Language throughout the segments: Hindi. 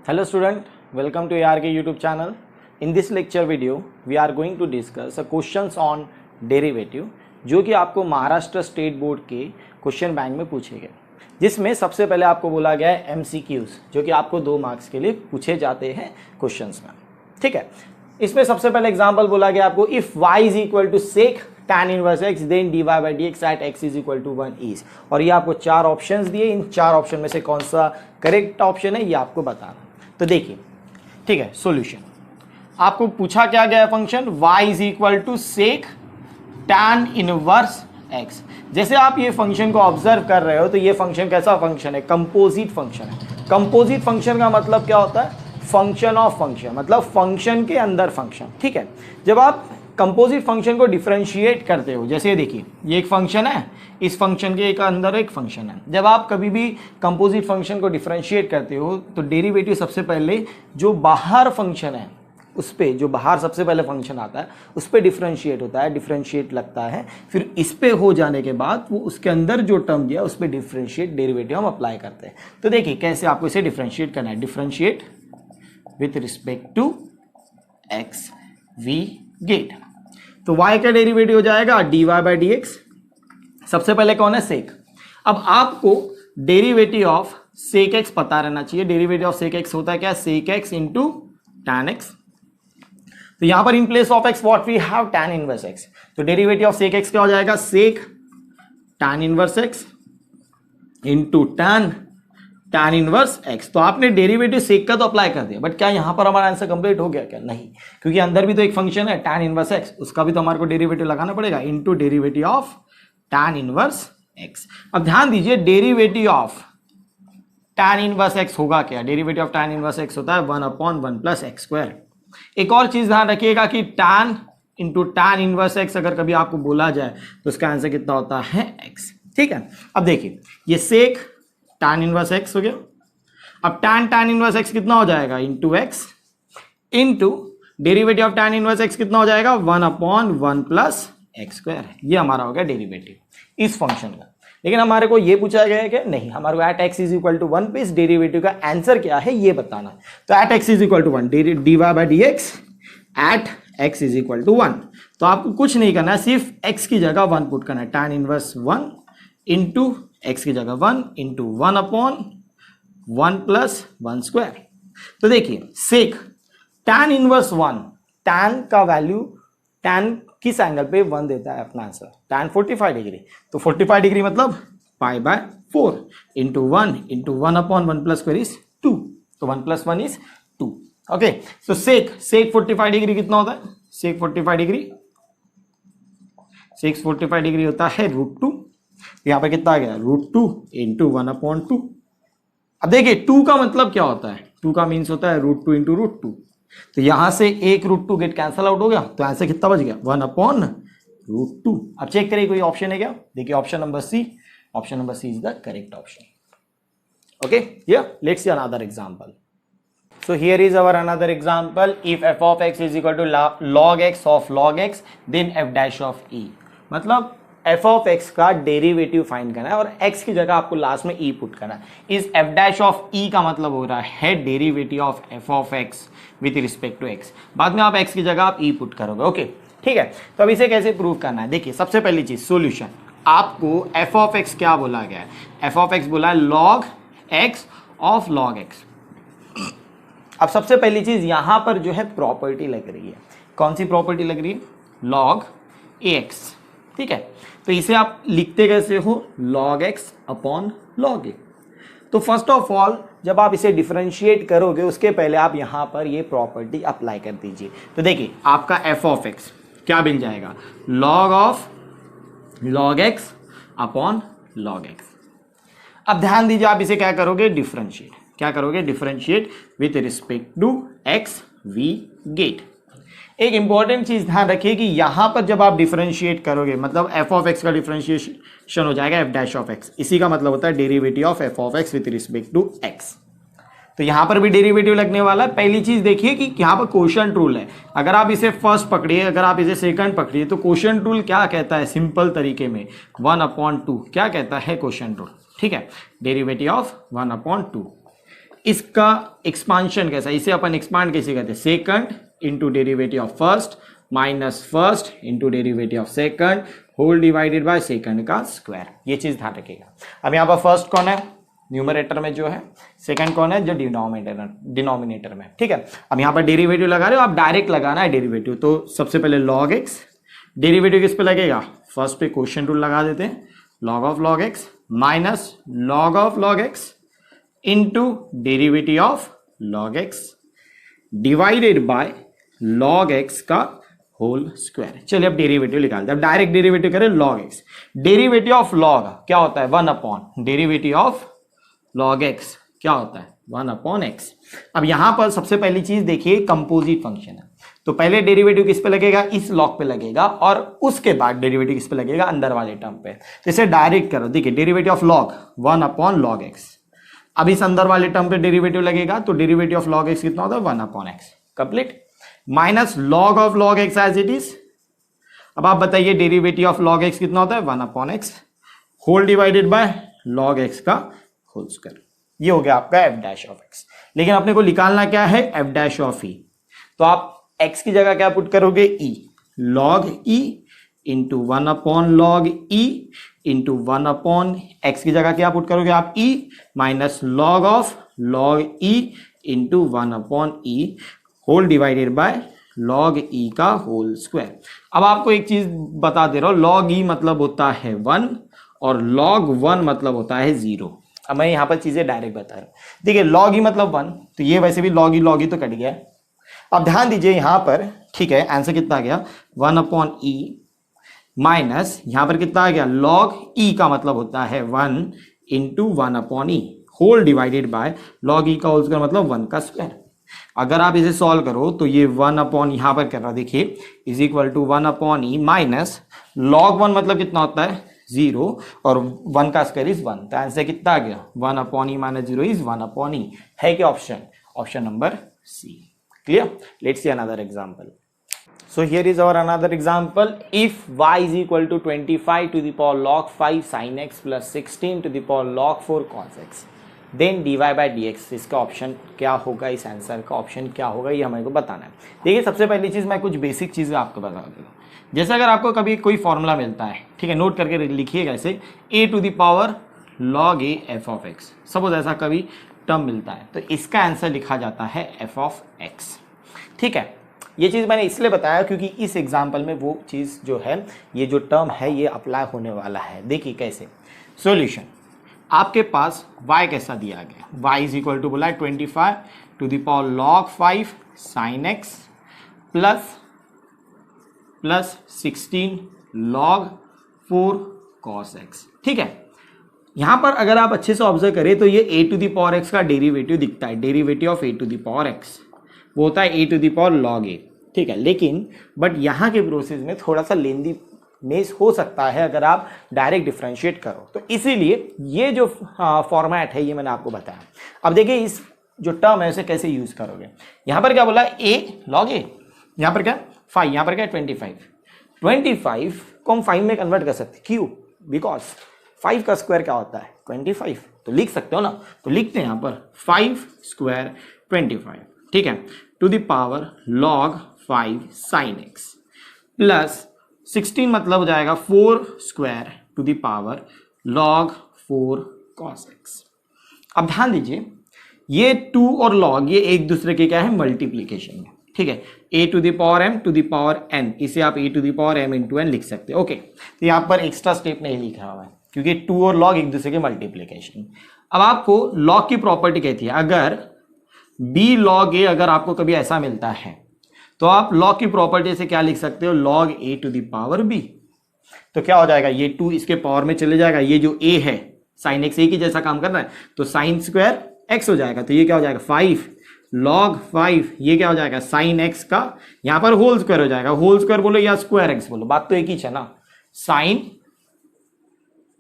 Hello student, welcome to ARK YouTube channel. In this lecture video, we are going to discuss questions on derivative जो कि आपको महाराष्ट्र स्टेट बोर्ड के क्वेश्चन बैंक में पूछे गए, जिसमें सबसे पहले आपको बोला गया है MCQs जो कि आपको 2 मार्क्स के लिए पूछे जाते हैं क्वेश्चंस में। ठीक है, इसमें सबसे पहले एग्जांपल बोला गया आपको if y is equal to sec tan inverse x then dy by dx at x is equal to 1 is, और ये आपको 4 ऑप्शंस दिए। इन 4 ऑप्शन में से कौन सा करेक्ट ऑप्शन है ये आपको बताना। तो देखिए, ठीक है, सॉल्यूशन आपको पूछा क्या गया function y is equal to sec tan inverse x। जैसे आप ये फंक्शन को ऑब्जर्व कर रहे हो तो ये फंक्शन कैसा फंक्शन है, कंपोजिट फंक्शन है। कंपोजिट फंक्शन का मतलब क्या होता है, फंक्शन ऑफ फंक्शन, मतलब फंक्शन के अंदर फंक्शन। ठीक है, जब आप कंपोजिट फंक्शन को डिफरेंशिएट करते हो, जैसे ये देखिए ये एक फंक्शन है, इस फंक्शन के एक अंदर एक फंक्शन है। जब आप कभी भी कंपोजिट फंक्शन को डिफरेंशिएट करते हो तो डेरिवेटिव सबसे पहले जो बाहर फंक्शन है उस पे, जो बाहर सबसे पहले फंक्शन आता है उस पे डिफरेंशिएट होता है, डिफरेंशिएट लगता है, फिर इस पे हो जाने के बाद वो उसके अंदर जो टर्म दिया उस पे डिफरेंशिएट डेरिवेटिव हम अप्लाई करते हैं। तो देखिए कैसे आपको इसे डिफरेंशिएट करना है, differentiate with respect to x we get. तो y का डेरिवेटिव हो जाएगा dy बाई डी एक्स। सबसे पहले कौन है, सेक। अब आपको डेरिवेटिव ऑफ सेक एक्स पता रहना चाहिए। डेरिवेटिव ऑफ सेक एक्स होता है क्या, sec x into tan x. तो यहां पर in place of x what we have tan inverse x. तो डेरिवेटिव ऑफ सेक एक्स क्या हो जाएगा, sec tan inverse x into tan inverse x. तो आपने डेरिवेटिव सेक का तो अप्लाई कर दिया, बट क्या यहां पर हमारा आंसर कंप्लीट हो गया क्या, नहीं, क्योंकि अंदर भी तो एक फंक्शन है टैन इनवर्स एक्स, उसका भी तो हमारे को डेरिवेटिव लगाना पड़ेगा into derivative of tan inverse x. अब ध्यान दीजिए derivative of tan inverse x होगा क्या, derivative of tan inverse x होता है 1/1 प्लस एक्स स्क्वायर। एक और चीज ध्यान रखिएगा कि tan into tan inverse x अगर कभी आपको बोला जाए तो इसका आंसर कितना होता है, एक्स। ठीक है, अब देखिए ये सेक टैन इनवर्स एक्स हो गया। अब टैन इनवर्स एक्स कितना हो जाएगा, into x into derivative of tan inverse x कितना हो जाएगा, 1/1 प्लस एक्स स्क्वायर। ये हमारा हो गया डेरिवेटिव इस फंक्शन का। लेकिन हमारे को ये पूछा गया है कि नहीं, हमारे को at x is equal to 1 पे इस डेरिवेटिव का आंसर क्या है ये बताना है। तो at x is equal to 1 dy by d x at x is equal to 1। तो आपको कुछ नहीं करना है, सिर्फ एक्स की जगह 1 पुट करना है। टैन इनवर्स 1 इंटू एक्स की जगह 1 इंटू 1/1 प्लस 1 स्क्वायर। तो देखिए सेक टैन इनवर्स 1, टैन का वैल्यू, टैन किस एंगल पे 1 देता है अपना आंसर, टैन 45 डिग्री। तो 45 डिग्री मतलब pi by 4 into 1 into 1/1 plus square is 2। तो 1 plus 1 is 2। Okay, so sec 45 degree कितना होता है, सेक 45 डिग्री होता है √2। यहां पर कितना आ गया, √2 इंटू 1/2। अब देखिए 2 का मतलब क्या होता है, 2 का मीन्स होता है √2 इंटू √2। तो यहां से एक √2 गेट कैंसल आउट हो गया, तो आंसर कितना बच गया, 1/√2। अब चेक करिए कोई ऑप्शन है क्या, देखिए option number C, option number C is the correct option. Okay, here let's see another example. So here is our another example. If f of x is equal to log x of log x, then f dash of e. मतलब f of x का डेरिवेटिव फाइंड करना है और x की जगह आपको लास्ट में e पुट करना है। इस f dash of e का मतलब हो रहा है derivative of f of x with respect to x। बाद में आप x की जगह आप e पुट करोगे। ओके, ठीक है, तो अब इसे कैसे प्रूव करना है, देखिए सबसे पहली चीज सॉल्यूशन। आपको f of x क्या बोला गया है, f of x बोला है log x of log x। अब सबसे पहली चीज यहां पर जो है प्रॉपर्टी लग रही है, कौन सी प्रॉपर्टी लग रही है, log ax। ठीक है, तो इसे आप लिखते कैसे हो, log x upon log a। तो फर्स्ट ऑफ ऑल जब आप इसे डिफरेंशिएट करोगे उसके पहले आप यहां पर ये प्रॉपर्टी अप्लाई कर दीजिए। तो देखिए आपका f of x क्या बन जाएगा, log x upon log x। अब ध्यान दीजिए आप इसे क्या करोगे, डिफरेंशिएट, क्या करोगे, differentiate with respect to x we get. एक इंपॉर्टेंट चीज ध्यान रखिए कि यहां पर जब आप डिफरेंशिएट करोगे मतलब f ऑफ x का डिफरेंशिएशन हो जाएगा f डैश ऑफ x। इसी का मतलब होता है derivative of f of x with respect to x। तो यहां पर भी डेरिवेटिव लगने वाला है। पहली चीज देखिए कि यहां पर क्वोशिएंट रूल है, अगर आप इसे फर्स्ट पकड़िए, अगर आप इसे सेकंड पकड़िए, तो क्वोशिएंट रूल क्या कहता है, सिंपल तरीके में 1/2 क्या कहता है क्वोशिएंट रूल। ठीक है, डेरिवेटिव ऑफ 1/2 इसका एक्सपांशन कैसा, इसे अपन एक्सपांड कैसे करते हैं, second into derivative of first minus first into derivative of second whole divided by second का स्क्वायर। ये चीज ध्यान रखिएगा। अब यहाँ पर फर्स्ट कौन है, न्यूमरेटर में जो है, सेकंड कौन है, जो डिनोमिनेटर में, ठीक है। अब यहाँ पर डेरिवेटिव लगा रहे हो, आप डायरेक्ट लगाना है डेरिवेटिव, तो सबसे पहले log x, डेरिवेटिव किस पे लगेगा, फर्स्ट पे क्वोशिएंट रूल लगा देते हैं, log of log x minus log of log x into derivative of log x divided by log x का होल स्क्वायर। चलिए अब डेरिवेटिव निकालते हैं। अब डायरेक्ट डेरिवेटिव करें, log x, derivative of log क्या होता है, 1 upon derivative of log x क्या होता है, 1 अपॉन x। अब यहां पर सबसे पहली चीज देखिए, कंपोजिट फंक्शन है, तो पहले डेरिवेटिव किस पे लगेगा, इस log पे लगेगा, और उसके बाद डेरिवेटिव किस पे लगेगा, अंदर वाले टर्म पे। तो इसे डायरेक्ट करो, देखिए derivative of log 1 upon log x, अब इस अंदर वाले टर्म पे डेरिवेटिव लगेगा, तो डेरिवेटिव ऑफ log x कितना होता है, 1 upon x complete, minus log of log x as it is. अब आप बताइए डेरिवेटिव ऑफ log x कितना होता है, 1 upon x whole divided by log x का होल स्क्वायर। ये हो गया आपका f डैश ऑफ x। लेकिन अपने को निकालना क्या है, f डैश ऑफ e, तो आप x की जगह क्या पुट करोगे, e, log e into 1 upon log e into 1 upon x की जगह क्या पुट करोगे आप, e minus log of log e into 1 upon e whole divided by log e का होल स्क्वायर। अब आपको एक चीज बता दे रहा हूं, log e मतलब होता है 1 और log 1 मतलब होता है 0। अब मैं यहां पर चीजें डायरेक्ट बता रहा हूं। देखिए log e मतलब 1, तो ये वैसे भी log e तो कट गया। अब ध्यान दीजिए यहां पर, ठीक है, आंसर कितना आ गया, 1 अपॉन e माइनस यहां पर कितना आ गया, log e का मतलब होता है 1 into 1 upon e whole divided by log e का होल स्क्वायर मतलब 1 का स्क्वायर। अगर आप इसे सॉल्व करो तो ये 1 अपॉन यहां पर कर रहा, देखिए is equal to 1 upon e minus log 1 मतलब कितना होता है 0 और 1 का स्क्वायर इज 1, तो आंसर कितना आ गया, 1 upon e minus 0 is 1 upon e. है क्या option, option number C. Clear, let's see another example. So here is our another example. If y is equal to 25 to the power log 5 sin x plus 16 to the power log 4 cos x, then dy by dx, इसका ऑप्शन क्या होगा, इस आंसर का ऑप्शन क्या होगा, ये हमें को बताना है। देखिए सबसे पहली चीज मैं कुछ बेसिक चीजें आपको बता दूंगा। जैसे अगर आपको कभी कोई फॉर्मूला मिलता है, ठीक है, नोट करके लिखिएगा इसे, a to the power log a f of x, suppose ऐसा कभी टर्म मिलता है, तो इसका आंसर लिखा जाता है f ऑफ x। ठीक है, ये चीज़ मैंने इसलिए बताया क्योंकि इस एग्जाम्पल में वो चीज़ जो है, ये जो टर्म है ये अप्लाई होने वाला है। देखिए कैसे, सॉल्यूशन, आपके पास y कैसा दिया गया, y इज इक्वल टू बोला है 25 to the power log 5 sin x plus 16 log 4 cos x। ठीक है, यहां पर अगर आप अच्छे से ऑब्जर्व करें तो ये a to the power x का डेरिवेटिव दिखता है, derivative of a to the power x वो होता है a to the power log a। ठीक है, लेकिन बट यहाँ के प्रोसेस में थोड़ा सा लेंदीनेस हो सकता है अगर आप डायरेक्ट डिफरेंशिएट करो, तो इसीलिए ये जो फॉर्मेट है ये मैंने आपको बताया। अब देखिए इस जो टर्म है उसे कैसे यूज करोगे। यहाँ पर क्या बोला, a log a, यहाँ पर क्या 5, यहाँ पर क्या 25 को हम 5 में कन्वर्ट कर सकते, क्यों, बिकॉज 5 का स्क्वायर क्या होता है 25, तो लिख सकते हो ना, तो लिखते हैं यहाँ पर 5 स्क्वायर 25, ठीक है, to the power log 5 sin x plus 16 मतलब हो जाएगा 4 square to the power log 4 cos x। अब ध्यान दीजिए ये 2 और log ये एक दूसरे के क्या है, मल्टीप्लीकेशन में। ठीक है, a to the power m to the power n, इसे आप a to the power m into n लिख सकते हैं। ओके, तो यहाँ पर एक्स्ट्रा स्टेप नहीं लिखा हुआ है क्योंकि 2 और log एक दूसरे के मल्टीप्लीकेशन। अब आपको log की प्रॉपर्टी कहती है, अगर b log a अगर आपको कभी ऐसा मिलता है तो आप log की प्रॉपर्टी से क्या लिख सकते हो, log a to the power b। तो क्या हो जाएगा, ये 2 इसके पावर में चले जाएगा, ये जो a है sin x a की जैसा काम कर रहा है, तो sin स्क्वायर x हो जाएगा, तो ये क्या हो जाएगा 5 log 5, ये क्या हो जाएगा sin x का यहां पर होल स्क्वायर हो जाएगा, होल स्क्वायर बोलो या स्क्वायर x बोलो, बात तो एक ही है ना, sin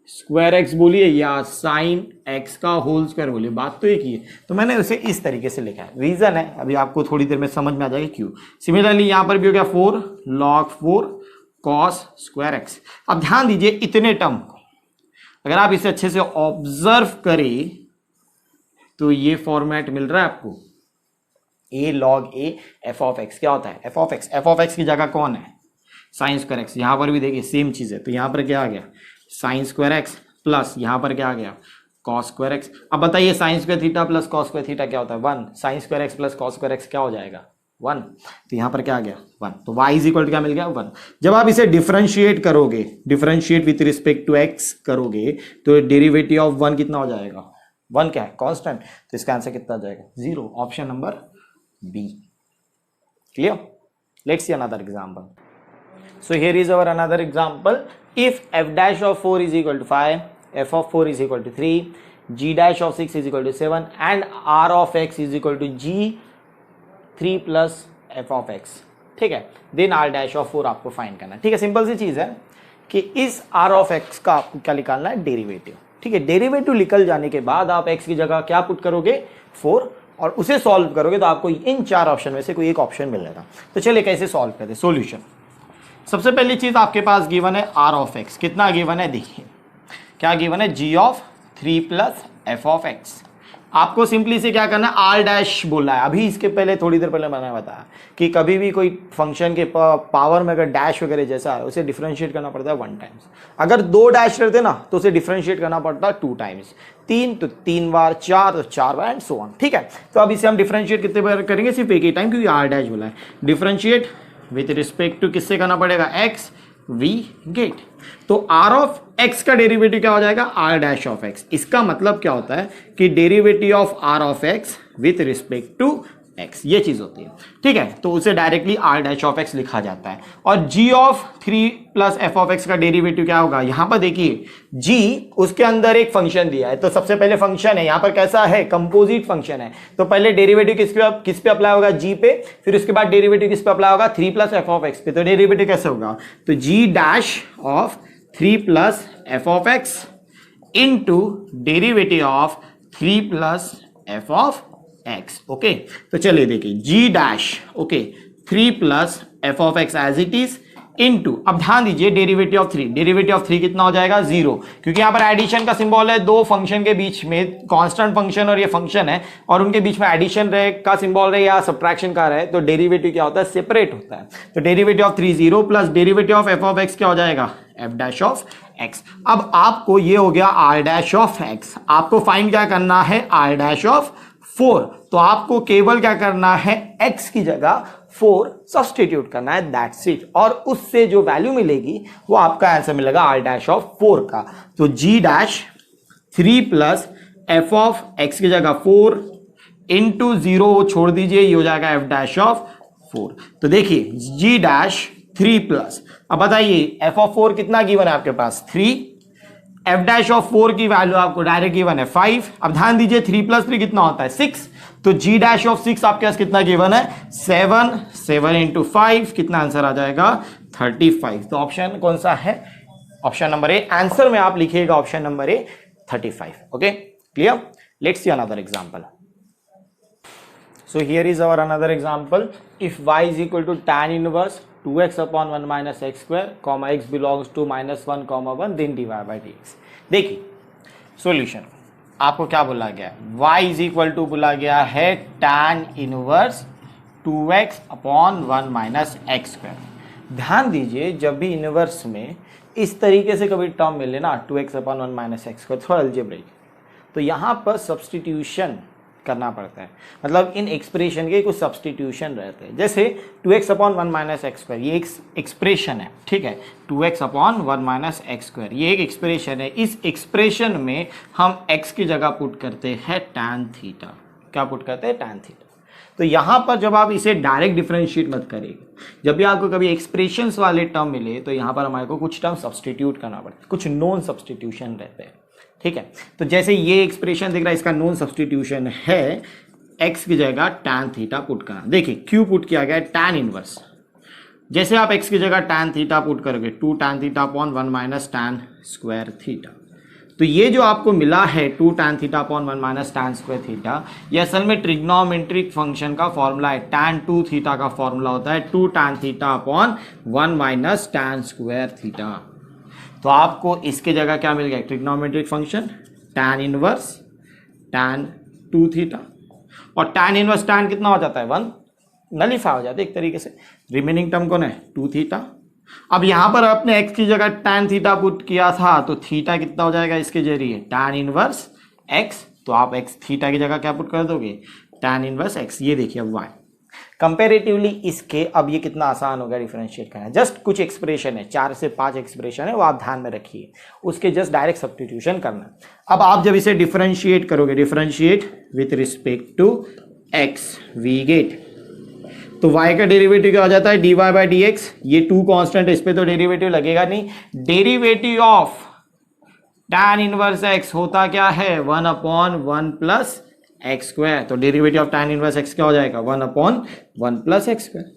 स्क्वायर एक्स बोलिए या साइन एक्स का होल स्क्वायर बोलिए, बात तो एक ही है। तो मैंने उसे इस तरीके से लिखा है, रीजन है अभी आपको थोड़ी देर में समझ में आ जाएगा क्यों। सिमिलरली यहां पर भी हो गया 4 log 4 cos स्क्वायर एक्स। अब ध्यान दीजिए इतने टर्म को अगर आप इसे अच्छे से ऑब्जर्व करें तो ये फॉर्मेट मिल रहा है आपको, a log a f of x क्या होता है, f ऑफ x की जगह कौन है, साइन स्क्वायर एक्स। यहाँ पर भी देखिए सेम चीज है, तो यहाँ पर क्या आ गया साइन स्क्वायर एक्स प्लस यहाँ पर क्या आ गया कॉस स्क्वायर एक्स। अब बताइए sine square theta plus cos square theta क्या होता है 1, sine square x plus cos square x क्या हो जाएगा 1, तो यहाँ पर क्या आ गया 1, तो y इज इक्वल टू क्या मिल गया 1। जब आप इसे डिफरेंशिएट करोगे, differentiate with respect to x करोगे तो डेरिवेटिव ऑफ 1 कितना हो जाएगा 1 क्या है कांस्टेंट, तो इसका आंसर कितना आ जाएगा 0, option number B. Clear? Let's see another example. So here is our another example. If f dash of 4 is equal to 5, f of 4 is equal to 3, g dash of 6 is equal to 7 and r of x is equal to g 3 plus f of x, ठीक है, then r dash of 4 आपको फाइंड करना है। ठीक है, सिंपल सी चीज है कि इस r of x का आपको क्या निकालना है डेरिवेटिव। ठीक है, डेरिवेटिव निकल जाने के बाद आप x की जगह क्या पुट करोगे 4 और उसे सॉल्व करोगे तो आपको इन 4 ऑप्शन में से कोई एक ऑप्शन मिलेगा। तो चलिए कैसे सॉल्व करते हैं, सोल्यूशन। सबसे पहली चीज आपके पास गिवन है r ऑफ x, कितना गिवन है देखिए, क्या गिवन है g of 3 plus f of x। आपको सिंपली से क्या करना है r डैश बोला है, अभी इसके पहले थोड़ी देर पहले मैंने बताया कि कभी भी कोई फंक्शन के पावर में अगर डैश वगैरह जैसा है उसे डिफरेंशिएट करना पड़ता है 1 टाइम्स, अगर 2 डैश रहते ना तो उसे डिफरेंशिएट करना पड़ता है 2 टाइम्स, 3 तो 3 बार, 4 तो 4 बार एंड सो ऑन। ठीक है, तो अब इसे हम डिफरेंशिएट कितने बार करेंगे, सिर्फ एक ही टाइम, क्योंकि r डैश बोला है। डिफरेंशिएट विथ रिस्पेक्ट टू किससे करना पड़ेगा x, वी गेट, तो r ऑफ x का डेरिवेटिव क्या हो जाएगा r डैश ऑफ x। इसका मतलब क्या होता है कि derivative of r of x with respect to x, ये चीज होती है। ठीक है, तो उसे directly r dash of x लिखा जाता है। और g of 3 plus f of x का डेरिवेटिव क्या होगा, यहां पर देखिए g उसके अंदर एक फंक्शन दिया है, तो सबसे पहले फंक्शन है, यहां पर कैसा है कंपोजिट फंक्शन है, तो पहले डेरिवेटिव किस पे अप्लाई होगा g पे, फिर उसके बाद डेरिवेटिव किस पे अप्लाई होगा 3 प्लस f ऑफ x पे, तो डेरिवेटिव कैसे होगा, तो g dash of 3 plus f of x into derivative of 3 plus f of x। Okay, तो चलिए देखिए g dash okay 3 plus f of x as it is into, अब ध्यान दीजिए डेरिवेटिव ऑफ 3, डेरिवेटिव ऑफ 3 कितना हो जाएगा 0, क्योंकि यहां पर एडिशन का सिंबल है, दो फंक्शन के बीच में कांस्टेंट फंक्शन और ये फंक्शन है और उनके बीच में एडिशन रहे का सिंबल रहे या सब्ट्रैक्शन का रहे तो डेरिवेटिव क्या होता है सेपरेट होता है। तो derivative of 3 0 plus derivative of f of x क्या हो जाएगा f डैश ऑफ x। अब आपको ये हो गया r डैश ऑफ x, आपको फाइंड क्या करना है r डैश ऑफ 4, तो आपको केवल क्या करना है x की जगह 4 सब्सटीट्यूट करना है, दैट्स इट, और उससे जो वैल्यू मिलेगी वो आपका आंसर मिलेगा r डैश ऑफ 4 का। तो g dash 3 plus f of x की जगह 4 इंटू 0 वो छोड़ दीजिए, ये हो जाएगा f डैश ऑफ 4। तो देखिए g डैश 3 प्लस, अब बताइए f ऑफ 4 कितना गिवन है आपके पास 3, f डैश ऑफ 4 की वैल्यू आपको डायरेक्ट गिवन है 5। अब ध्यान दीजिए 3 प्लस 3 कितना होता है 6, तो g डैश ऑफ 6 आपके पास कितना गिवन है 7, 7 इंटू 5 कितना आंसर आ जाएगा 35। तो ऑप्शन कौन सा है, ऑप्शन नंबर ए, आंसर में आप लिखिएगा option number A 35। Okay, clear? Let's see another example. So here is our another example. If y is equal to tan inverse 2x upon 1 minus x square, comma x belongs to minus 1, comma 1, then dy by dx। देखिए सॉल्यूशन आपको क्या बोला गया है, y is equal to बोला गया है tan inverse 2x upon 1 minus x square। ध्यान दीजिए जब भी इनवर्स में इस तरीके से कभी टर्म मिले ना 2x upon 1 minus x square, थोड़ा अलजेब्रिक, तो यहां पर सब्सटीट्यूशन करना पड़ता है, मतलब इन एक्सप्रेशन के कुछ सब्सटीट्यूशन रहते हैं, जैसे 2x upon 1 minus x square, ये एक एक्सप्रेशन है, ठीक है, 2x upon 1 minus x square ये एक एक्सप्रेशन है। इस एक्सप्रेशन में हम x की जगह पुट करते हैं tan थीटा, क्या पुट करते हैं tan थीटा। तो यहाँ पर जब आप इसे डायरेक्ट डिफरेंशिएट मत करिए, जब भी आपको कभी एक्सप्रेशंस वाले टर्म मिले तो यहाँ पर हमारे को कुछ टर्म सब्सटीट्यूट करना पड़ता है, कुछ नॉन सब्सटीट्यूशन रहते हैं, ठीक है। तो जैसे ये एक्सप्रेशन दिख रहा है, इसका नॉन सब्सटीट्यूशन है x की जगह tan थीटा पुट करना। देखिए क्यों पुट किया गया है tan इनवर्स, जैसे आप x की जगह tan थीटा पुट करोगे 2 tan theta upon 1 minus tan square theta, तो ये जो आपको मिला है 2 tan theta upon 1 minus tan square theta, ये असल में ट्रिग्नोमेट्रिक फंक्शन का फॉर्मूला है। tan 2 थीटा का फॉर्मूला होता है 2 tan theta upon 1 minus tan square theta. तो आपको इसके जगह क्या मिल गया, trigonometric function tan inverse tan 2 theta, और tan इनवर्स tan कितना हो जाता है 1, नलीफाई हो जाता है एक तरीके से। रिमेनिंग टर्म कौन है 2 थीटा। अब यहां पर आपने x की जगह tan थीटा पुट किया था, तो थीटा कितना हो जाएगा इसके जरिए tan इनवर्स x, तो आप x थीटा की जगह क्या पुट कर दोगे tan इनवर्स x। ये देखिए अब y कंपेरेटिवली इसके, अब ये कितना आसान होगा डिफरेंशिएट करना। जस्ट कुछ एक्सप्रेशन है, 4 से 5 एक्सप्रेशन है, वो आप ध्यान में रखिए, उसके जस्ट डायरेक्ट सब्स्टिट्यूशन करना। अब आप जब इसे डिफरेंशिएट करोगे, differentiate with respect to x we get, तो y का डेरिवेटिव क्या हो जाता है dy बाई डी एक्स। ये 2 कांस्टेंट है, इस पे तो डेरिवेटिव लगेगा नहीं। Derivative of tan inverse x होता क्या है 1/1 प्लस एक्स स्क्वायर, तो derivative of tan inverse x क्या हो जाएगा 1/1 प्लस एक्स स्क्वायर।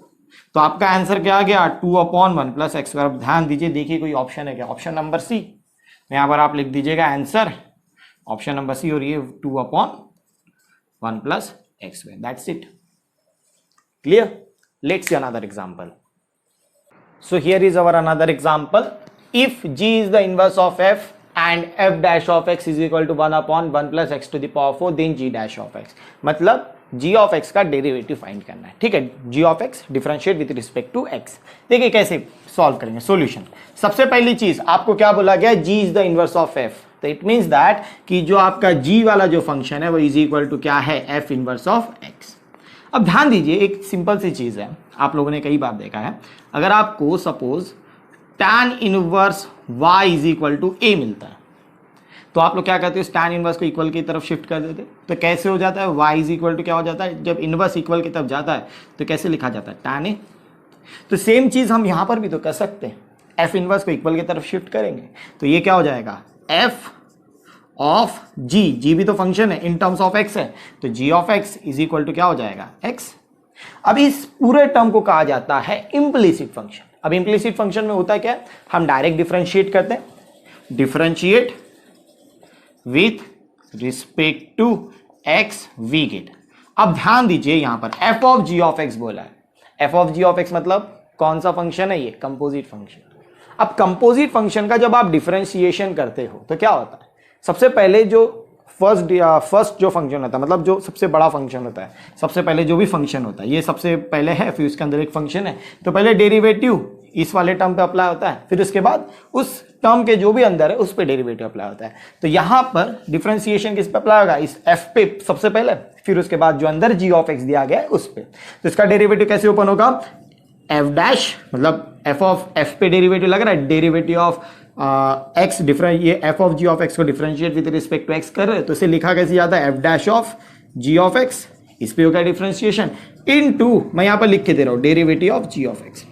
तो आपका आंसर क्या आ गया 2/1 प्लस एक्स स्क्वायर। अब ध्यान दीजिए, देखिए कोई ऑप्शन है क्या, ऑप्शन नंबर सी। यहां पर आप लिख दीजिएगा आंसर ऑप्शन नंबर सी, और ये 2/1 plus x square, that's it. Clear? Let's see another example. So here is our another example. If g is the inverse of f and f dash of x is equal to 1/1 plus x to the power 4, then g dash of x. मतलब g of x का डेरिवेटिव फाइंड करना है। ठीक है, g of x differentiate with respect to x। देखिए कैसे सॉल्व करेंगे। सॉल्यूशन, सबसे पहली चीज आपको क्या बोला गया, g is the inverse of f, तो इट मींस दैट कि जो आपका g वाला जो फंक्शन है वो इज इक्वल टू क्या है f इनवर्स ऑफ x। अब ध्यान दीजिए, एक सिंपल सी चीज है, आप लोगों ने कई बार देखा है, अगर आपको suppose tan inverse y is equal to a मिलता है, तो आप लोग क्या करते हो, tan इनवर्स को इक्वल की तरफ शिफ्ट कर देते। तो कैसे हो जाता है, y इज इक्वल टू क्या हो जाता है, जब इनवर्स इक्वल की तरफ जाता है तो कैसे लिखा जाता है tan a। तो सेम चीज हम यहां पर भी तो कर सकते हैं, f इनवर्स को इक्वल की तरफ शिफ्ट करेंगे, तो ये क्या हो जाएगा f ऑफ g भी तो फंक्शन है, इन टर्म्स ऑफ x है, तो g of x is equal to क्या हो जाएगा x। अब इस पूरे टर्म को कहा जाता है इम्प्लिसिट फंक्शन। अब इम्प्लिसिट फंक्शन में होता है क्या, हम डायरेक्ट डिफरेंशिएट करते हैं, differentiate with respect to x we get. अब ध्यान दीजिए यहां पर f of g of x बोला है, f of g of x मतलब कौन सा फंक्शन है, ये कंपोजिट फंक्शन। अब कंपोजिट फंक्शन का जब आप डिफरेंशिएशन करते हो तो क्या होता है, सबसे पहले जो फर्स्ट जो फंक्शन होता है, मतलब जो सबसे बड़ा फंक्शन होता है, सबसे पहले जो भी फंक्शन होता है, ये सबसे पहले है, फिर उसके अंदर एक फंक्शन है, तो पहले डेरिवेटिव इस वाले टर्म पे अप्लाई होता है, फिर उसके बाद उस टर्म के जो भी अंदर है उस पे डेरिवेटिव अप्लाई होता है। तो यहां पर डिफरेंशिएशन किस पे अप्लाई होगा, इस f पे सबसे पहले, फिर उसके बाद जो अंदर g ऑफ x दिया गया है उस पे। तो इसका डेरिवेटिव कैसे ओपन होगा, f डैश, मतलब f ऑफ f पे डेरिवेटिव लग रहा है, डेरिवेटिव ऑफ x डिफरेंट, ये f of g of x को differentiate with respect to x कर रहे हैं, तो इसे लिखा कैसे जाता है, f dash of g of x, इस पे होगा डिफरेंशिएशन इनटू, मैं यहां पर लिख के दे रहा हूं derivative of g of x।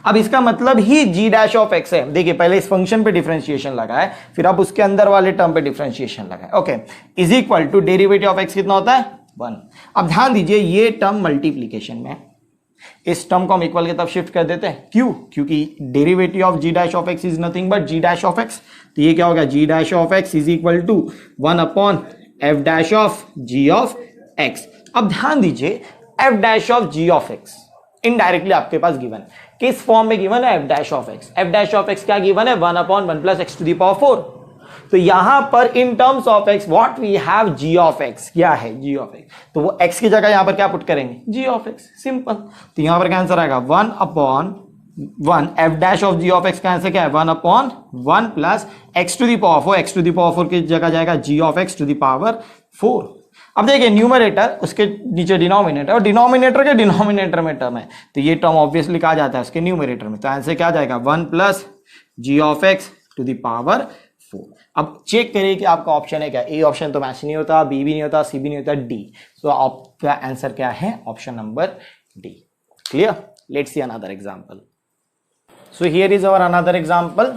अब इसका मतलब ही g डैश ऑफ x है। देखिए पहले इस फंक्शन पे डिफरेंशिएशन लगा है, फिर अब उसके अंदर वाले टर्म पे डिफरेंशिएशन लगा है, okay, is equal to derivative of x कितना होता है 1। अब ध्यान दीजिए ये टर्म मल्टीप्लीकेशन में, इस टर्म को हम इक्वल की तरफ शिफ्ट कर देते हैं, क्यों, क्योंकि derivative of g dash of x is nothing but g dash of x, तो ये क्या होगा g dash of x is equal to 1 upon f dash of g of x। अब ध्यान दीजिए f dash of g of x indirectly आपके पास गिवन, किस फॉर्म में गिवन है, f dash of x। f dash of x क्या गिवन है 1/1 plus x to the power 4। तो यहां पर in terms of x what we have g of x, क्या है g ऑफ x, तो वो x की जगह यहां पर क्या पुट करेंगे g ऑफ x, सिंपल। तो यहां पर क्या आंसर आएगा 1/1, f dash of g of x का आंसर क्या है 1/1 plus x to the power 4, x to the power 4 की जगह जाएगा g of x to the power 4। अब देखिए न्यूमरेटर उसके नीचे डिनोमिनेटर, और डिनोमिनेटर के डिनोमिनेटर में टर्म है, तो ये टर्म ऑब्वियसली कहा जाता है उसके न्यूमरेटर में, तो आंसर क्या जाएगा 1 plus g of x to the power 4। अब चेक करिए कि आपका ऑप्शन है क्या, ए ऑप्शन तो मैच नहीं होता, बी भी नहीं होता, सी भी नहीं होता, डी। तो आपका आंसर क्या है, option number D. Clear, let's see another example. So here is our another example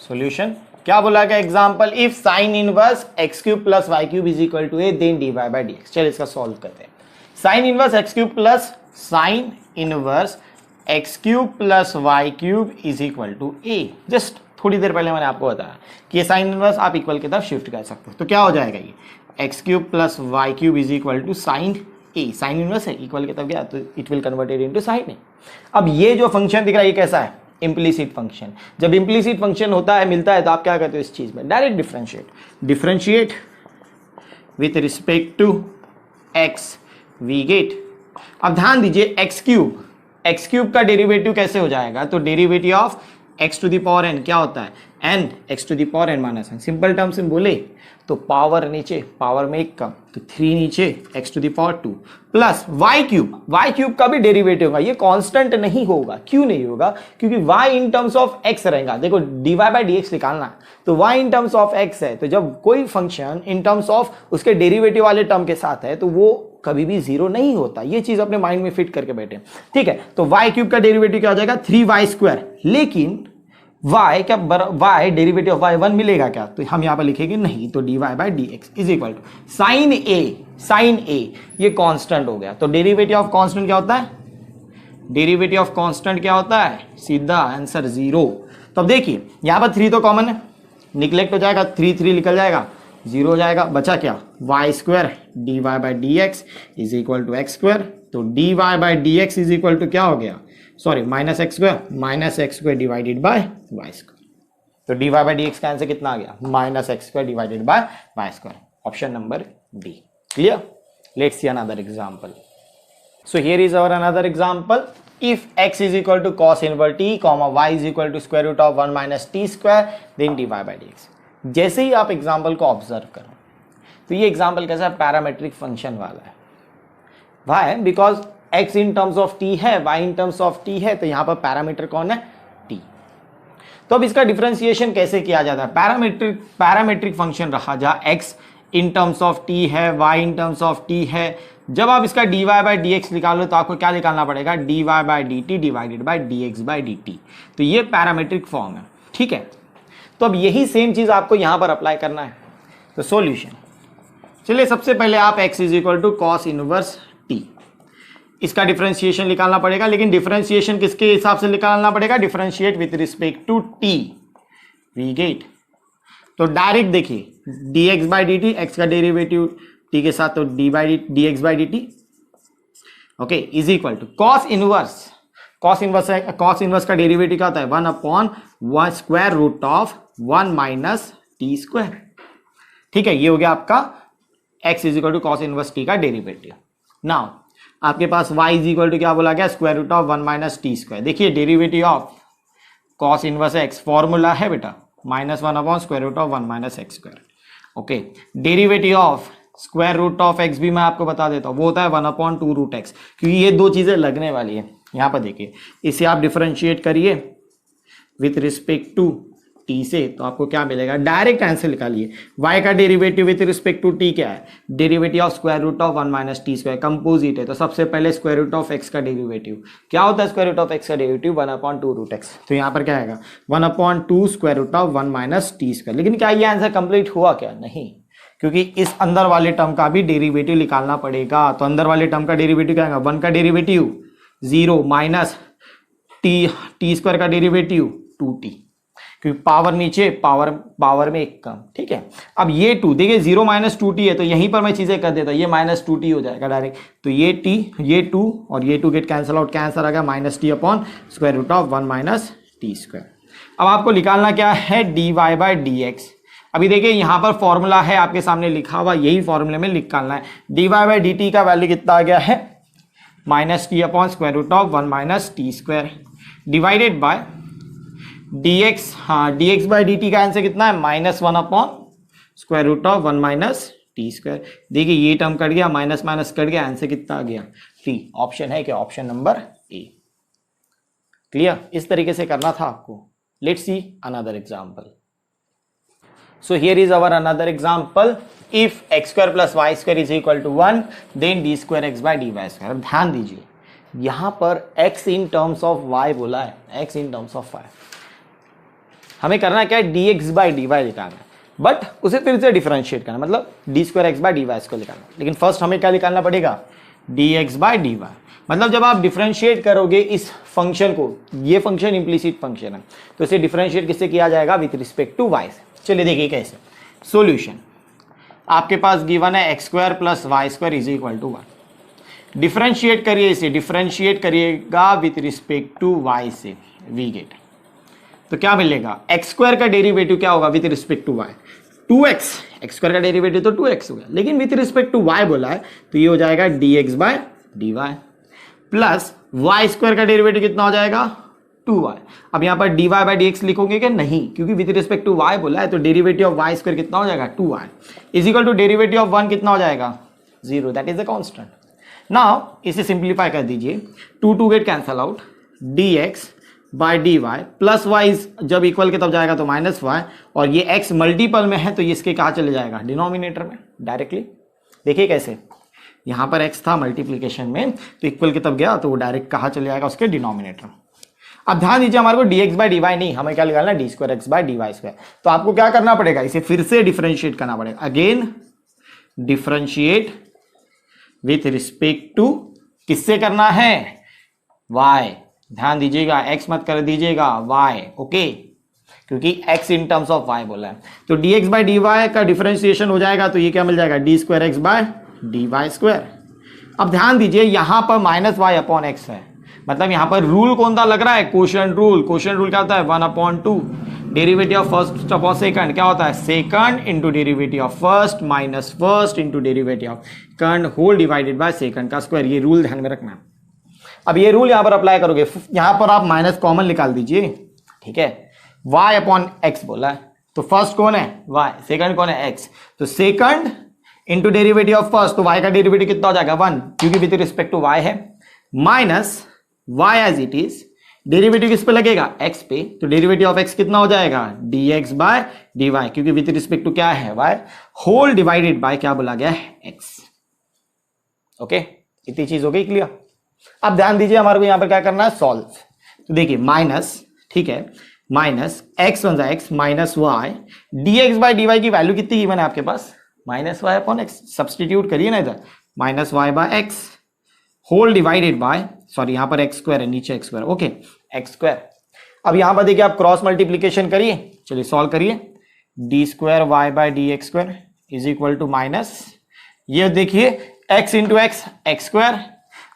solution. क्या बोला गया example, if sine inverse x cube plus y cube is equal to a then d y by d x. चलिए इसका सॉल्व करते हैं। Sine inverse x cube plus sine inverse x cube plus y cube is equal to a. Just थोड़ी देर पहले मैंने आपको बताया कि ये साइन इनवर्स आप इक्वल की तरफ शिफ्ट कर सकते हो, तो क्या हो जाएगा ये x cube plus y cube is equal to sine a. Sine inverse है, इक्वल की तरफ गया तो it will converted into sine a. अब ये जो फंक्शन दिख रहा है ये कैसा है, इम्प्लीसिट फंक्शन। जब इम्प्लीसिट फंक्शन होता है, मिलता है, तो आप क्या करते हो इस चीज में, direct differentiate with respect to x we get. अब ध्यान दीजिए एक्स क्यूब का डेरिवेटिव कैसे हो जाएगा, तो derivative of x to the power n क्या होता है, n x to the power n minus n. Simple terms में बोले तो पावर नीचे, पावर में एक कम, तो 3 नीचे x to the power 2 plus y cube का भी डेरिवेटिव होगा। ये कांस्टेंट नहीं होगा, क्यों नहीं होगा, क्योंकि y in terms of x रहेगा। देखो dy बाई डी एक्स निकालना, तो y in terms of x है, तो जब कोई फंक्शन इन टर्म्स ऑफ उसके डेरिवेटिव वाले टर्म के साथ है तो वो कभी भी जीरो नहीं होता। ये चीज अपने माइंड में फिट करके बैठे, ठीक है। तो वाई क्यूब का डेरिवेटिव क्या हो जाएगा, 3y², लेकिन y क्या y डेरिवेटिव ऑफ y 1 मिलेगा क्या, तो हम यहां पर लिखेंगे नहीं, तो dy by d x is equal to sine a ये कांस्टेंट हो गया। तो डेरिवेटिव ऑफ कांस्टेंट क्या होता है, डेरिवेटिव ऑफ कांस्टेंट क्या होता है, सीधा आंसर 0। तो अब देखिए यहां पर 3 तो कॉमन है, निगलेक्ट हो जाएगा, 3 निकल जाएगा, 0 हो जाएगा, बचा क्या, y² dy by d x is equal to x²। तो dy by d x is equal to क्या हो गया, sorry -x² divided by y²। तो dy बाई डी एक्स का आंसर कितना आ गया, -x² divided by y²। Option number D. Clear? Let's see another example. So here is our another example. If x is equal to cos inverse t, y is equal to square root of 1 minus t square, then dy by dx। जैसे ही आप एग्जाम्पल को ऑब्जर्व करो तो ये एग्जाम्पल कैसा पैरामेट्रिक फंक्शन वाला है। Why? Because x in terms of t है, y in terms of t है, तो यहां पर पैरामीटर कौन है, t। तो अब इसका डिफरेंशिएशन कैसे किया जाता है, पैरामेट्रिक फंक्शन रहा जहां x in terms of t है, y in terms of t है। जब आप इसका dy बाई डी एक्स निकालो तो आपको क्या निकालना पड़ेगा, dy by d T divided by dx by d T. तो ये पैरामेट्रिक फॉर्म है, ठीक है। तो अब यही सेम चीज आपको यहां पर अप्लाई करना है। तो सॉल्यूशन, चलिए सबसे पहले आप x is equal to cos inverse t, इसका डिफरेंशिएशन निकालना पड़ेगा। लेकिन डिफरेंशिएशन किसके हिसाब से निकालना पड़ेगा, differentiate with respect to t, we get. तो डायरेक्ट देखिए dx by d t, x का डेरिवेटिव t के साथ, तो d x by d t, okay, is equal to cos inverse का डेरिवेटिव क्या होता है, 1/1 square root of 1 minus t square, ठीक है। ये हो गया आपका x is equal to cos inverse t का डेरिवेटिव। नाउ आपके पास y इज इक्वल टू क्या बोला गया, square root of 1 minus t square. देखिए derivative of cos inverse x formula है बेटा -1 square root of 1 minus x square, okay. Derivative of square root of x भी मैं आपको बता देता हूं, वो होता है 1/2 रूट एक्स, क्योंकि ये दो चीजें लगने वाली है। यहां पर देखिए इसे आप डिफरेंशिएट करिए विथ रिस्पेक्ट टू टी से, तो आपको क्या मिलेगा, डायरेक्ट आंसर निकालिए। y का derivative with respect to t क्या है, derivative of square root of 1 minus t square, composite है। तो सबसे पहले स्क्वायर रूट ऑफ x का डेरिवेटिव क्या होता है, स्क्वायर रूट ऑफ x का डेरिवेटिव 1/2 रूट x। तो यहाँ पर क्या आएगा 1/2 square root of 1 minus t square. लेकिन क्या ये आंसर कंप्लीट हुआ क्या, नहीं, क्योंकि इस अंदर वाले टर्म का भी डेरिवेटिव निकालना पड़ेगा। तो अंदर वाले टर्म का डेरिवेटिव क्या आएगा, 1 का डेरिवेटिव 0 माइनस टी स्क्वायर का डेरिवेटिव 2t, क्योंकि पावर नीचे, पावर में एक कम, ठीक है। अब ये 2 देखिए 0 माइनस 2t है, तो यहीं पर मैं चीजें कर देता, ये -2t हो जाएगा डायरेक्ट। तो ये t, ये 2 और ये 2 गेट कैंसिल आउट, कैंसिल आ गया -t upon square root of 1 minus t square. अब आपको निकालना क्या है, dy बाई डी एक्स। अभी देखिए यहाँ पर फॉर्मूला है आपके सामने लिखा हुआ, यही फॉर्मूले में निकालना है। dy बाई डी टी का वैल्यू कितना आ गया है, -t upon square root of 1 minus t square divided by dx। हाँ, dx बाई डी टी का आंसर कितना है, -1 upon square root of 1 minus t square. देखिए ये टर्म कट गया, माइनस माइनस कट गया, आंसर कितना आ गया, 3। ऑप्शन है क्या, ऑप्शन नंबर ए। क्लियर? इस तरीके से करना था आपको। Let's see another example. So here is our another example. If x² plus y² is equal to 1, then d² x by dy square. ध्यान दीजिए यहां पर x in terms of y बोला है, x in terms of y। हमें करना क्या है, dx बाई dy निकालना है, बट उसे फिर से डिफरेंशिएट करना, मतलब d² x by dy square निकालना। लेकिन फर्स्ट हमें क्या निकालना पड़ेगा, dx बाई dy। मतलब जब आप डिफरेंशिएट करोगे इस फंक्शन को, ये फंक्शन इम्प्लिसिट फंक्शन है, तो इसे डिफरेंशिएट किससे किया जाएगा, विथ रिस्पेक्ट टू y से। चलिए देखिए कैसे। सॉल्यूशन, आपके पास गिवन है x² plus y² is equal to 1। Differentiate करिए इसे, डिफरेंशिएट करिएगा विथ रिस्पेक्ट टू y से, वी गेट। तो क्या मिलेगा, x² का डेरिवेटिव क्या होगा with respect to y, 2x, x square का डेरिवेटिव तो 2x हो गया, लेकिन विथ रिस्पेक्ट टू y बोला है तो ये हो जाएगा dx by dy plus y square का डेरिवेटिव कितना हो जाएगा 2y। अब यहां पर dy बाय dx लिखोगे कि नहीं, क्योंकि विथ रिस्पेक्ट टू y बोला है तो डेरिवेटिव ऑफ y स्क्वायर कितना हो जाएगा 2y is equal to derivative of 1 कितना हो जाएगा 0, that is the constant. Now इसे सिंप्लीफाई कर दीजिए, 2 get cancel out, dx by dy plus y जब इक्वल के तब जाएगा तो माइनस वाई, और ये x मल्टीपल में है तो ये इसके कहाँ चले जाएगा डिनोमिनेटर में डायरेक्टली। देखिए कैसे, यहां पर x था मल्टीप्लीकेशन में तो इक्वल के तब गया तो वो डायरेक्ट कहाँ चले जाएगा उसके डिनोमिनेटर। अब ध्यान दीजिए हमारे को dx बाय dy नहीं, हमें क्या निकालना है d2x बाय dy स्क्वायर। तो आपको क्या करना पड़ेगा, इसे फिर से डिफरेंशिएट करना पड़ेगा, again differentiate with respect to किससे करना है y, ध्यान दीजिएगा x मत कर दीजिएगा y, ओके, क्योंकि x in terms of y बोला है। तो dx बाय dy का डिफरेंशिएशन हो जाएगा तो ये क्या मिल जाएगा d2x बाय dy स्क्वायर। अब ध्यान दीजिए यहां पर माइनस वाई अपॉन एक्स है, मतलब यहां पर रूल कौन सा लग रहा है, कोशेंट रूल। कोशेंट रूल क्या होता है 1/2 derivative of first upon second क्या होता है second into derivative of first minus first into derivative of second whole divided by second का स्क्वायर। ये रूल ध्यान में रखना है। अब ये रूल यहां पर अप्लाई करोगे, यहां पर आप माइनस कॉमन निकाल दीजिए, ठीक है, y अपॉन एक्स बोला है तो फर्स्ट कौन है y, सेकंड कौन है x, तो second into derivative of first, तो y का डेरिवेटिव कितना हो जाएगा 1 क्योंकि विद रिस्पेक्ट टू y है, minus y as it is, derivative किस पे लगेगा x पे, तो डेरिवेटिव ऑफ x कितना हो जाएगा dx बाय dy क्योंकि विद रिस्पेक्ट टू क्या है y, होल डिवाइडेड बाय क्या बोला गया है x। ओके, इतनी चीज हो गई क्लियर। अब ध्यान दीजिए हमारे को यहां पर क्या करना है सॉल्व, तो देखिए माइनस, ठीक है, minus x one x minus y dx by dy की वैल्यू कितनी की मैंने आपके पास minus y upon x, substitute करिए ना इधर, minus y by x whole divided by, sorry यहां पर एक्स स्क्वायर है नीचे x square, okay x square. अब यहां पर देखिए आप क्रॉस मल्टीप्लीकेशन करिए, चलिए सॉल्व करिए, d square y by d x square is equal to minus, ये देखिए x into x x square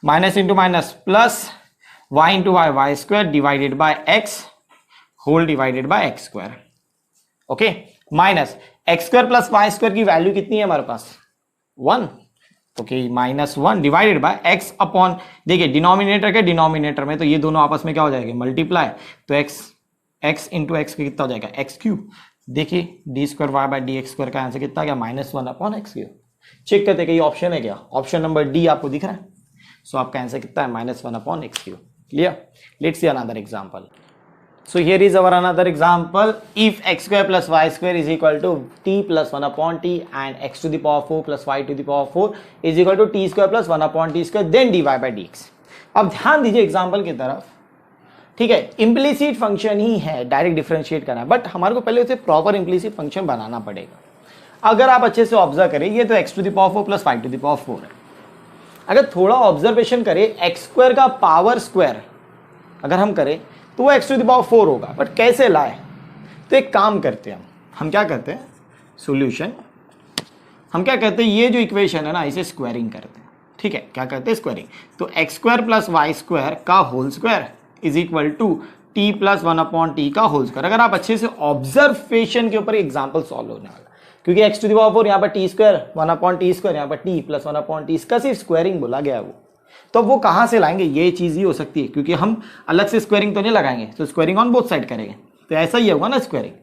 minus into minus plus y into y y square divided by x whole divided by x square, okay, minus x square plus y square की वैल्यू कितनी है हमारे पास 1, okay, minus 1 divided by x upon, देखिए डिनोमिनेटर के डिनोमिनेटर में तो ये दोनों आपस में क्या हो जाएंगे मल्टीप्लाई, तो एक्स इंटू एक्स का कितना हो जाएगा एक्स क्यूब, देखिए d square y by d x square का आंसर कितना गया -1 अपॉन एक्स क्यूब। चेक करते कहीं ऑप्शन है क्या, ऑप्शन नंबर डी आपको दिख रहा है, सो आपका आंसर कितना है -1 upon x cube. Clear, let's see another example. So here is our another example. If x square plus y square is equal to t plus 1 upon t and x to the power 4 plus y to the power 4 is equal to t square plus 1 upon t square then dy by dx। अब ध्यान दीजिए एग्जाम्पल की तरफ, ठीक है, इम्प्लीसिट फंक्शन ही है, डायरेक्ट डिफरेंशिएट करना है, बट हमारे को पहले उसे प्रॉपर इम्प्लीसिट फंक्शन बनाना पड़ेगा। अगर आप अच्छे से ऑब्जर्व करें, ये तो x to the power 4 plus y to the power 4 है। अगर थोड़ा ऑब्जर्वेशन करें, एक्स स्क्वायर का पावर स्क्वायर अगर हम करें तो वो x to the power 4 होगा, बट कैसे लाए, तो एक काम करते हैं हम क्या करते हैं सॉल्यूशन, हम क्या करते हैं ये जो इक्वेशन है ना इसे स्क्वायरिंग करते हैं, ठीक है, क्या करते हैं स्क्वायरिंग, तो x square plus y square का whole square is equal to t plus 1 upon t का होल स्क्वायर। अगर आप अच्छे से ऑब्जर्वेशन के ऊपर एग्जाम्पल सॉल्व होने वाला, क्योंकि x to the power 4 यहाँ पर T square 1 upon t square, यहाँ पर टी प्लस 1 अपॉन टी, इसका सिर्फ स्क्वायरिंग बोला गया है वो, तो वो कहां से लाएंगे, ये चीज ही हो सकती है, क्योंकि हम अलग से स्क्वायरिंग तो नहीं लगाएंगे, तो स्क्वायरिंग ऑन बोथ साइड करेंगे, तो ऐसा ही होगा ना स्क्वायरिंग।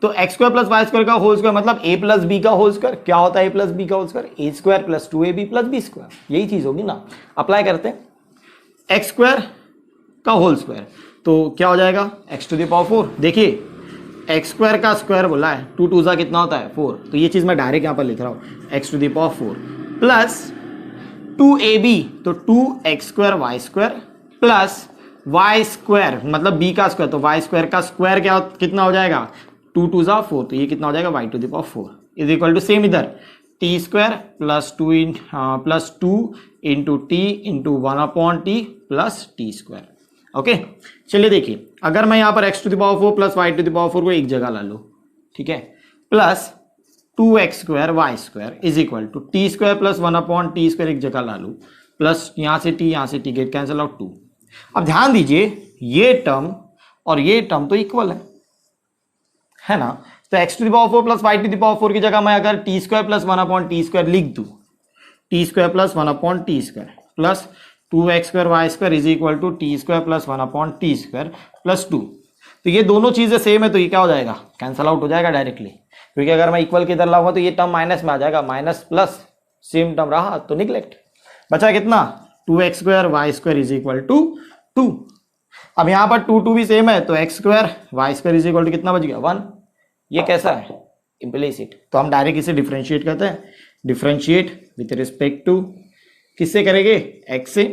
तो x square plus y square का होल स्क्वायर मतलब a प्लस बी का होल स्क्वायर, क्या होता है a प्लस बी का whole square, a square plus 2ab plus b square, यही चीज होगी ना। अप्लाई करते हैं एक्स स्क्वायर का होल स्क्वायर, तो क्या हो जाएगा x to the power 4, देखिए एक्स स्क्वायर का स्क्वायर बोला है 2 2 कितना होता है 4, तो ये चीज मैं डायरेक्ट यहाँ पर लिख रहा हूँ x to the power 4 plus 2ab, तो 2x square y square plus y square मतलब b का स्क्वायर, तो वाई स्क्वायर का स्क्वायर क्या कितना हो जाएगा 2 2 4, तो ये कितना हो जाएगा y to the power 4 is equal to same इधर t square plus 2 into t into 1 upon t plus t square. Okay, चलिए देखिए, अगर मैं यहाँ पर x to the power 4 plus y to the power 4 को एक जगह ला लूँ, ठीक है, plus 2x square y square is equal to t square plus 1 upon t square एक जगह ला लूँ, प्लस यहाँ से टी गेट कैंसिल आउट 2। अब ध्यान दीजिए ये टर्म और ये टर्म तो इक्वल है ना, तो x to the power 4 plus y to the power 4 की जगह मैं अगर टी स्क्वायर प्लस 1/t² लिख दूं, t square plus 1/t² plus 2x² y² is equal to t square plus 1/t² plus 2, तो ये दोनों चीजें सेम है तो ये क्या हो जाएगा, कैंसल आउट हो जाएगा डायरेक्टली, क्योंकि अगर मैं इक्वल के इधर लाऊंगा तो ये टर्म माइनस में आ जाएगा, माइनस प्लस सेम टर्म रहा तो निगलेक्ट, बचा कितना 2x² y² is equal to 2। अब यहां पर 2 भी सेम है तो x² y² is equal to कितना बच गया 1। ये कैसा है, इम्प्लिसिट, तो हम डायरेक्ट इसे डिफरेंशिएट करते हैं, डिफरेंशिएट विथ रिस्पेक्ट टू किससे करेंगे, x से।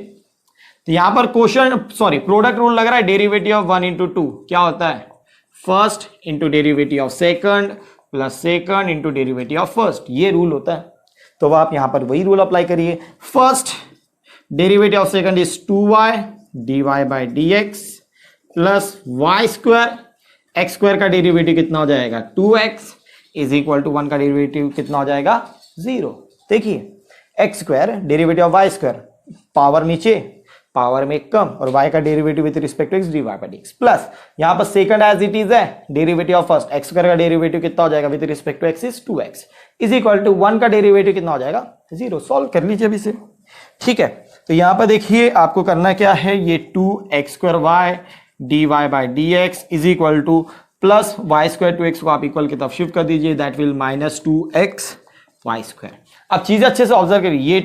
तो यहां पर क्वेश्चन प्रोडक्ट रूल लग रहा है, डेरिवेटिव ऑफ 1 इंटू 2 क्या होता है, first into derivative of second plus second into derivative of first, ये रूल होता है। तो आप यहां पर वही रूल अप्लाई करिए, first derivative of second is 2y dy by dx plus y², x² का डेरिवेटिव कितना हो जाएगा 2x इज इक्वल टू 1 का डेरिवेटिव कितना हो जाएगा 0। देखिए x² derivative of y², power नीचे पावर में कम, और y का derivative with respect to x dy by dx plus यहां पर सेकंड एज इट इज है डेरिवेटिव ऑफ फर्स्ट, x² का डेरिवेटिव कितना हो जाएगा with respect to x is 2x is equal to 1 का डेरिवेटिव कितना हो जाएगा 0। सॉल्व कर लीजिए अभी से, ठीक है। तो यहां पर देखिए आपको करना क्या है, ये 2x² dy by dx is equal two plus y² 2x को आप इक्वल की तरफ शिफ्ट कर दीजिए, that will minus 2x y²। अब चीजें अच्छे से ऑब्जर्व करिए, ये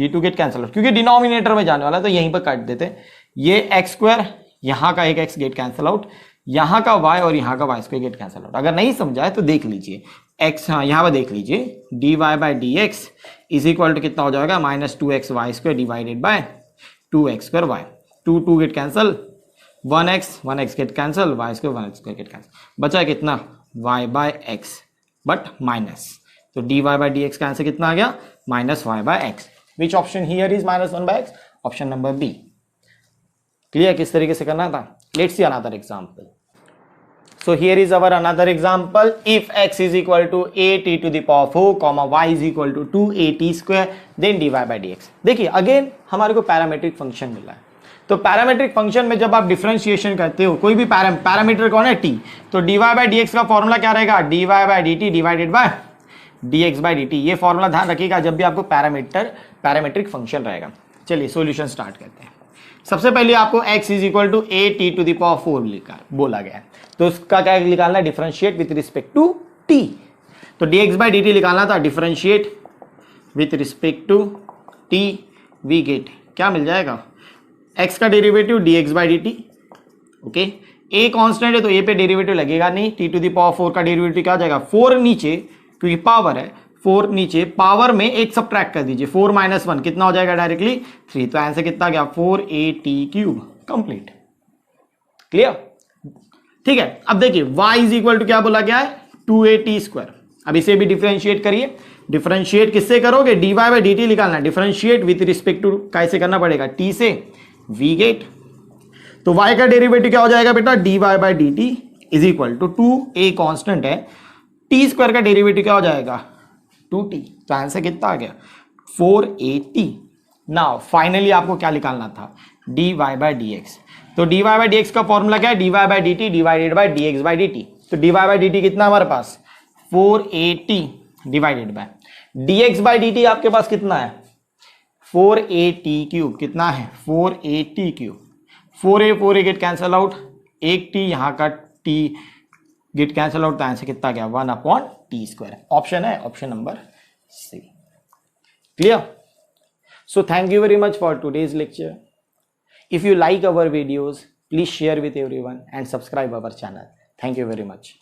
2 गेट कैंसिल आउट, क्योंकि डिनोमिनेटर में जाने वाला है तो यहीं पर काट देते हैं, ये x², यहां का एक x गेट कैंसिल आउट, यहां का y और यहां का y² गेट कैंसिल आउट। अगर नहीं समझाए तो देख लीजिए x, हाँ यहां पर देख लीजिए dy by dx is equal to कितना हो जाएगा minus 2x y² divided by 2x² y, 2 get cancel, 1x get cancel, y² 1x get cancel, बचा कितना y by x but minus, तो dy बाई dx का आंसर कितना आ गया minus y by x। Which option here is minus 1 by x, option number B. Clear किस तरीके से करना था, let's see another example. So here is our another example. If x is equal to 8t to the power 4, comma y is equal to 2at square, then dy by dx। देखिए अगेन हमारे को पैरामीट्रिक फंक्शन मिला है, तो पैरामीट्रिक फंक्शन में जब आप डिफरेंशिएशन करते हो कोई भी पैरामीटर कौन है t, तो dy by dx का फॉर्मूला क्या रहेगा, dy by dt divided by dx by dt। ये फॉर्मूला ध्यान रखिएगा जब भी आपको पैरामीट्रिक फंक्शन रहेगा। चलिए सॉल्यूशन स्टार्ट करते हैं। सबसे पहले आपको x is equal to a t to the power 4 लिखा बोला गया है, तो उसका क्या निकालना है, differentiate with respect to t। तो dx बाई dt निकालना था, differentiate with respect to t, we get क्या मिल जाएगा, x का derivative dx by dt, okay. a constant है तो a पे डेरिवेटिव लगेगा नहीं, t टू द पावर 4 का डेरिवेटिव क्या हो जाएगा 4 नीचे, क्योंकि पावर है 4 नीचे, पावर में एक सबट्रैक्ट कर दीजिए, 4 माइनस 1 कितना हो जाएगा डायरेक्टली 3, तो आंसर कितना गया 4at³ कंप्लीट। क्लियर, ठीक है। अब देखिए y इज इक्वल टू क्या बोला गया है 2at²। अब इसे भी डिफरेंशिएट करिए, डिफरेंशिएट किससे करोगे, dy बाई dt निकालना है, डिफरेंशिएट विथ रिस्पेक्ट टू कैसे करना पड़ेगा, t से, v गेट। तो y का डेरिवेटिव क्या हो जाएगा बेटा, dy by dt is equal to 2a constant है, t² का डेरिवेटिव क्या हो जाएगा 2t, तो आंसर कितना आ गया 4at। नाउ फाइनली आपको क्या निकालना था, dy बाई dx। तो dy बाई dx का फॉर्मूला क्या है, dy by dt divided by dx by dt। तो dy बाई dt कितना हमारे पास 4at divided by dx by dt आपके पास कितना है 4at³, कितना है 4at³। 4a get cancel out, एक t यहाँ का t गेट कैंसल आउट, तो आंसर कितना गया 1/t²। ऑप्शन है option number C. Clear, so thank you very much for today's lecture. If you like our videos, please share with everyone and subscribe our channel. Thank you very much.